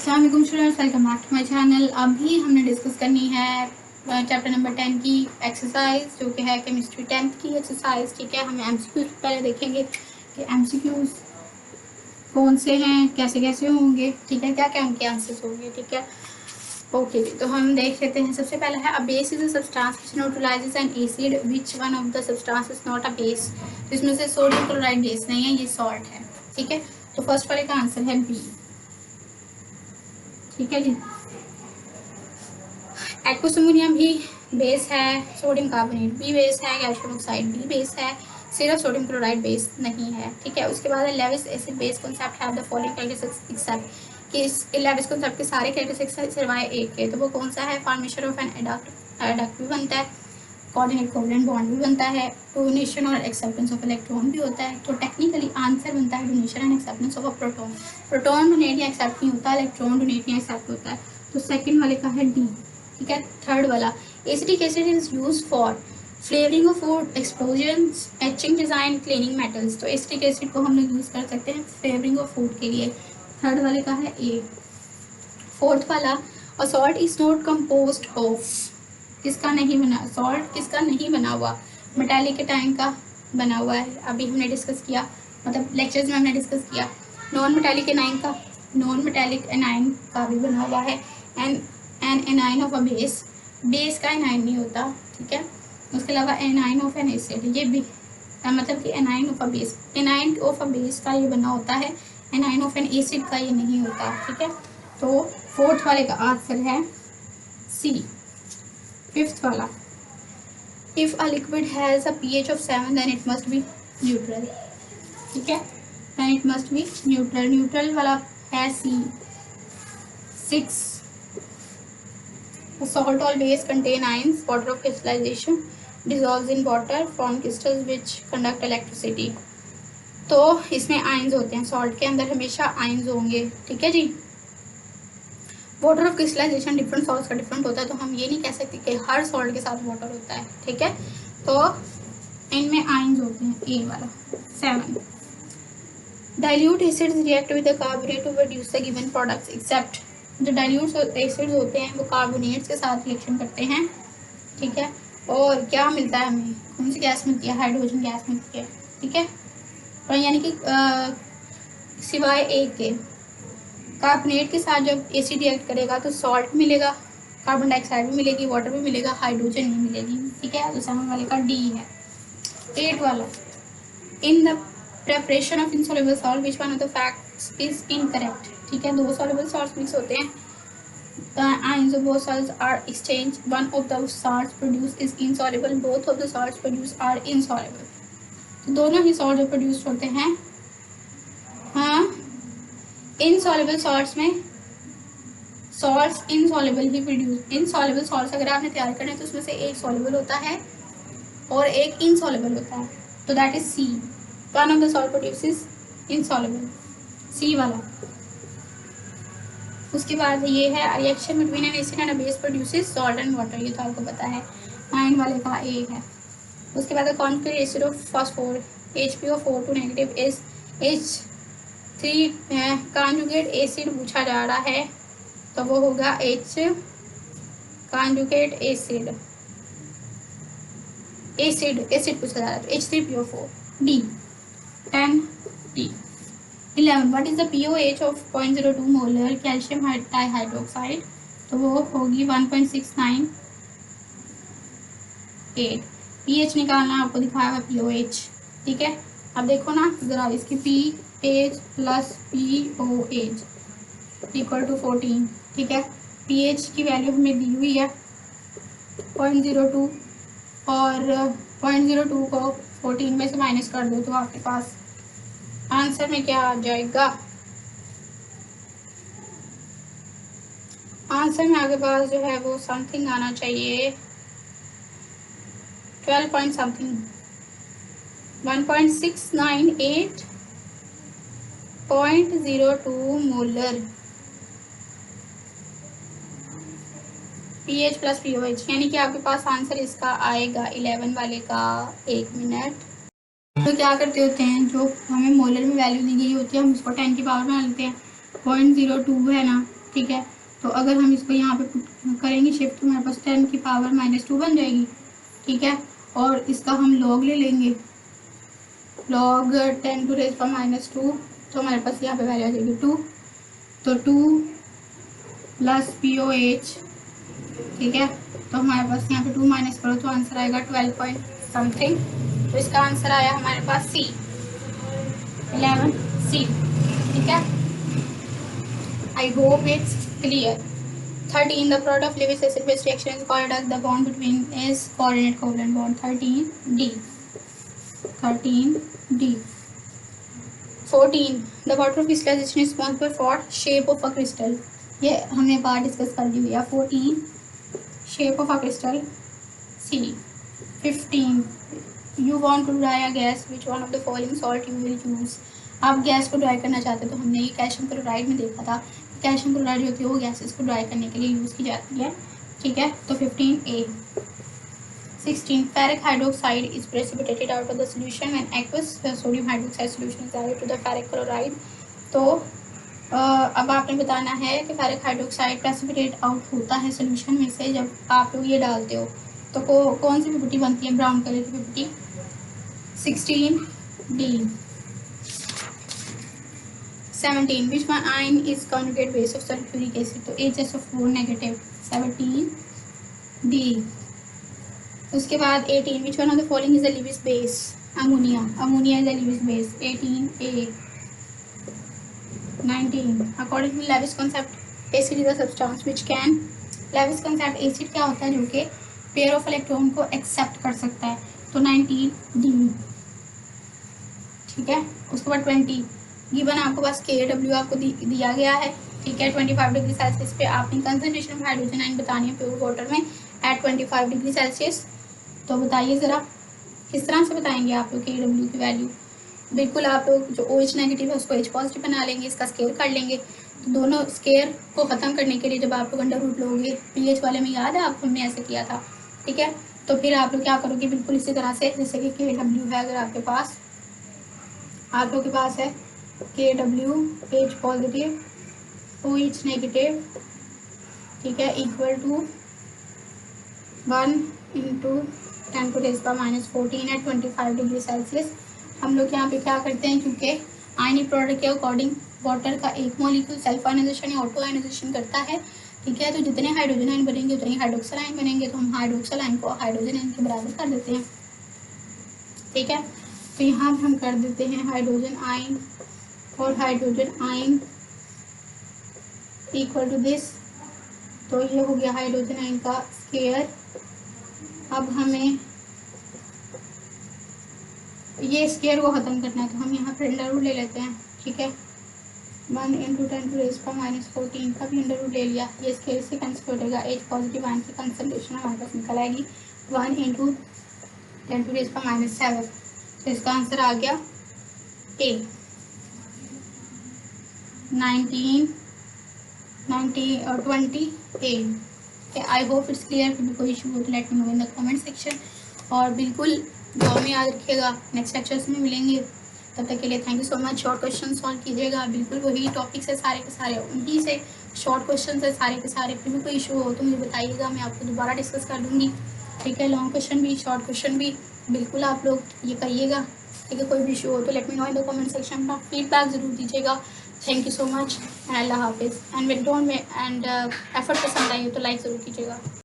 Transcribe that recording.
अस्सलाम students, welcome back to my channel. अभी हमने डिस्कस करनी है चैप्टर नंबर 10 की एक्सरसाइज, जो कि है केमिस्ट्री 10th की एक्सरसाइज। ठीक है, हमें एमसीक्यूज पहले देखेंगे कि एमसीक्यूज कौन से हैं, कैसे कैसे होंगे, ठीक है, क्या क्या उनके आंसर्स होंगे। ठीक है, ओके जी, तो हम देख लेते हैं। सबसे पहला है, a base is a substance which neutralises N acid, which one of the substance is not a base. तो इसमें से सोडियम क्लोराइड बेस नहीं है, ये सॉल्ट है। ठीक है, तो फर्स्ट वाले का आंसर है बी। ठीक है जी, एक्वसोमोनियम भी बेस है, सोडियम कार्बोनेट भी बेस है, कैल्शियम ऑक्साइड भी बेस है, सिर्फ सोडियम क्लोराइड बेस नहीं है। ठीक है, उसके बाद Lewis acid base concept have the following characteristics except, कि इस लेविस कॉन्सेप्ट के सारे कैरेक्टरिस्टिक्स सिवाय एक के। तो वो कौन सा है? फॉर्मेशन ऑफ एन एडक्ट भी बनता है, कोऑर्डिनेट कोवलेंट बॉन्ड भी बनता है, डोनेशन और एक्सेप्टेंस ऑफ इलेक्ट्रॉन भी होता है। तो टेक्निकली आंसर बनता है donation and acceptance of a proton. Proton donate या एक्सेप्ट नहीं होता, इलेक्ट्रॉन डोनेट या एक्सेप्ट होता है। तो सेकंड वाले का है डी। ठीक है, थर्ड वाला, acetic acid is use for flavouring of food, explosions, etching, design, cleaning metals. तो एसिटिक एसिड को हम लोग यूज कर सकते हैं फ्लेवरिंग ऑफ फूड के लिए। थर्ड वाले का है ए। फोर्थ वाला, a salt is not composed of, किसका नहीं बना, सॉल्ट किसका नहीं बना हुआ, मेटालिक एटाइन का बना हुआ है। अभी हमने डिस्कस किया, मतलब लेक्चर्स में हमने डिस्कस किया। नॉन मेटालिक एनाइन का, नॉन मेटालिक एनाइन का भी बना हुआ है। An an anion of a base, base का एनाइन नहीं होता। ठीक है, उसके अलावा एनाइन ऑफ एन एसिड, ये भी मतलब कि A9 of a base, A9 of a base का ये बना होता है, एनाइन ऑफ एन एसिड का ये नहीं होता। ठीक है, तो फोर्थ वाले का आंसर है सी। फिफ्थ वाला, if a liquid has a pH of 7 then it must be neutral। ठीक है, then it must be neutral। Neutral वाला है सी। 6, salt or base contain ions, water of crystallization dissolves in water, form crystals which conduct electricity। तो इसमें ions होते हैं, salt के अंदर हमेशा आयंस होंगे। ठीक है जी, water of crystallisation different salt का डिफरेंट होता है, तो हम ये नहीं कह सकते कि हर सॉल्ट के साथ वाटर होता है। ठीक है, तो इनमें आयंस होते हैं, ए वाला 7। Dilute acids react with the carbonate to produce the given products except, जो डाइल्यूट एसिड्स होते हैं वो कार्बोनेट्स के साथ रिएक्शन करते हैं। ठीक है, और क्या मिलता है हमें, कौन सी गैस मिलती है? हाइड्रोजन गैस मिलती है। ठीक है, और यानी कि सिवाय एक के, कार्बोनेट के साथ जब एसिड रिएक्ट करेगा तो सॉल्ट मिलेगा, कार्बन डाइऑक्साइड भी मिलेगी, वाटर भी मिलेगा, हाइड्रोजन नहीं मिलेगी। ठीक है, तो सेवन वाले का डी है। 8 वाला, in the preparation of insoluble salt which one of the facts is incorrect. ठीक है, दो सॉल्युबल सॉल्ट्स मिक्स होते हैं, ions of both salts are exchanged, one of the salts produced is insoluble, both of the salts produced are insoluble। तो दोनों ही salt जो produce होते हैं, हाँ, इनसॉल्युबल सॉल्ट्स में सॉल्ट्स इनसॉल्युबल ही प्रोड्यूस, इनसॉल्युबल सॉल्ट्स अगर आपने तैयार करना है तो उसमें से एक सॉल्युबल होता है और एक इनसॉल्युबल होता है, तो that is C. One of the salt produces insoluble, C वाला। उसके बाद ये है, reaction between an acid and a base produces salt and water, ये तो आपको पता है, 9 वाले का ए है। उसके बाद concrete acid of phosphor HPO4 two negative is H3 conjugate acid पूछा जा रहा है, तो वो होगा H conjugate acid, acid acid पूछा जा रहा है, तो H3PO4 D. 10 D. 11, what is the pOH of 0.02 molar calcium dihydroxide, तो वो होगी 1.698। pH निकालना आपको दिखाया हुआ pOH। ठीक है, अब देखो ना जरा, इसकी pH plus pOH equal to 14। ठीक है, pH की वैल्यू हमें दी हुई है 0.02, और 0.02 को 14 में से माइनस कर दो तो आपके पास आंसर में क्या आ जाएगा? आंसर में आपके पास जो है वो समथिंग आना चाहिए 12 point something, 1.698.02 molar pH plus pOH, यानी कि आपके पास आंसर इसका आएगा 11 वाले का। 1 मिनट। तो क्या करते होते हैं, जो हमें मोलर में वैल्यू दी गई होती है हम उसको 10 की पावर में लेते हैं, 0.02 है ना, ठीक है। तो अगर हम इसको यहाँ पे करेंगे शिफ्ट तो हमारे पास 10 की पावर -2 बन जाएगी, ठीक है। और इसका हम लॉग ले लेंगे, लॉग 10 टू रेज पावर -2, तो हमारे पास यहाँ पे वैल्यू आ जाएगी 2, तो 2 प्लस POH, ठीक है। तो हमारे पास यहाँ पे 2 माइनस करो तो आंसर आएगा 12 पॉइंट समथिंग। तो इसका आंसर आया हमारे पास C, 11C, ठीक है। I hope it's clear. 13, the product of Lewis acid base reaction is called as the bond between is coordinate covalent bond, 13D, 13D। 14, the water crystallization is responsible for shape of a crystal, ये हमने बार discuss कर ली हुई है। 14, shape of a crystal C। 15, you want to dry a gas, which one of the following salt you will use, आप gas को dry करना चाहते हैं, तो हमने ये कैल्शियम क्लोराइड में देखा था, कैल्शियम क्लोराइड जो होती है वो गैसेस को ड्राई करने के लिए यूज़ की जाती है, ठीक है। तो 15A। 16, ferric hydroxide is precipitated out of the solution when aqueous sodium hydroxide solution is added to the ferric chloride। तो अब आपने बताना है कि फेरिक हाइड्रोक्साइड प्रेसिपिटेट आउट होता है सोल्यूशन में से जब आप लोग ये डालते हो, तो कौन सी पीपीटी बनती है, ब्राउन कलर की PPT. 16D। 17, which one ion is conjugate base of sulfuric acid, तो HSO4 नेगेटिव, 17D। उसके बाद 18, which one of the following is a Lewis base, ammonia, ammonia is a Lewis base, 18A। 19, according to Lewis concept, acid is a substance which can, Lewis concept acid क्या होता है, जो कि pair of electron को accept कर सकता है, तो 19D, ठीक है। उसके बाद 20, गिवन आपको बस KW आपको दिया गया है, ठीक है। 25 डिग्री सेल्सियस पे आपने कंसंट्रेशन ऑफ हाइड्रोजन आयन बतानी है प्योर वाटर में एट 25 डिग्री सेल्सियस। तो बताइए ज़रा किस तरह से बताएंगे आप लोग KW की वैल्यू। बिल्कुल आप लोग जो OH नेगेटिव है उसको H पॉजिटिव बना लेंगे, इसका स्केयर कर लेंगे। तो दोनों स्केयर को ख़त्म करने के लिए जब आप लोग अंडर रूट लोगे, pH वाले में याद है आपको हमने ऐसे किया था, ठीक है। तो फिर आप लोग क्या करोगे, बिल्कुल इसी तरह से, जैसे कि KW है, अगर आपके पास, आप लोग के पास है KW H positive OH negative, ठीक है, equal to 1 × 10⁻⁻14 at 25 degree Celsius. हम लोग यहाँ पे क्या करते हैं, क्योंकि आयनिक प्रोडक्ट के अकॉर्डिंग वाटर का एक मॉलिक्यूल सेल्फ आयनाइजेशन या ऑटो आयनाइजेशन करता है, ठीक है। तो जितने हाइड्रोजन आयन बनेंगे उतने हाइड्रोक्सल आयन बनेंगे, तो हम हाइड्रोक्सल आयन को हाइड्रोजन आयन के बराबर कर देते हैं, ठीक है। तो यहाँ पर हम कर देते हैं हाइड्रोजन आयन और hydrogen ion equal to this, तो ये हो गया हाइड्रोजन आयन का स्केयर। अब हमें ये स्केयर को ख़त्म करना है, तो हम यहाँ पर अंडर रूट ले लेते हैं, ठीक है। 1 × 10⁻⁻14 का भी अंडर रूट ले लिया, ये स्केयर से कैंसिल हो जाएगा, H पॉजिटिव आयन की कंसंट्रेशन हमारे पास निकल आएगी 1 × 10⁻⁷। तो इसका आंसर आ गया A, 20A। I hope it's clear. कोई इशू हो तो let me know in the comment section, और बिल्कुल दुआ में याद रखिएगा। नेक्स्ट लेक्चर्स में मिलेंगे, तब तक के लिए thank you so much. Short question solve कीजिएगा, बिल्कुल वही टॉपिक्स है सारे के सारे, उन्हीं से शॉर्ट क्वेश्चन है सारे के सारे। फिर भी कोई इशू हो तो मुझे बताइएगा, मैं आपको दोबारा डिस्कस कर दूँगी, ठीक है। लॉन्ग क्वेश्चन भी शॉर्ट क्वेश्चन भी बिल्कुल आप लोग ये करिएगा, ठीक है। कोई भी इशू हो तो let me know in the comment section में, फीडबैक ज़रूर दीजिएगा। Thank you so much and अल्लाह हाफिज़। And with don't and effort पसंद आई हो तो लाइक ज़रूर कीजिएगा।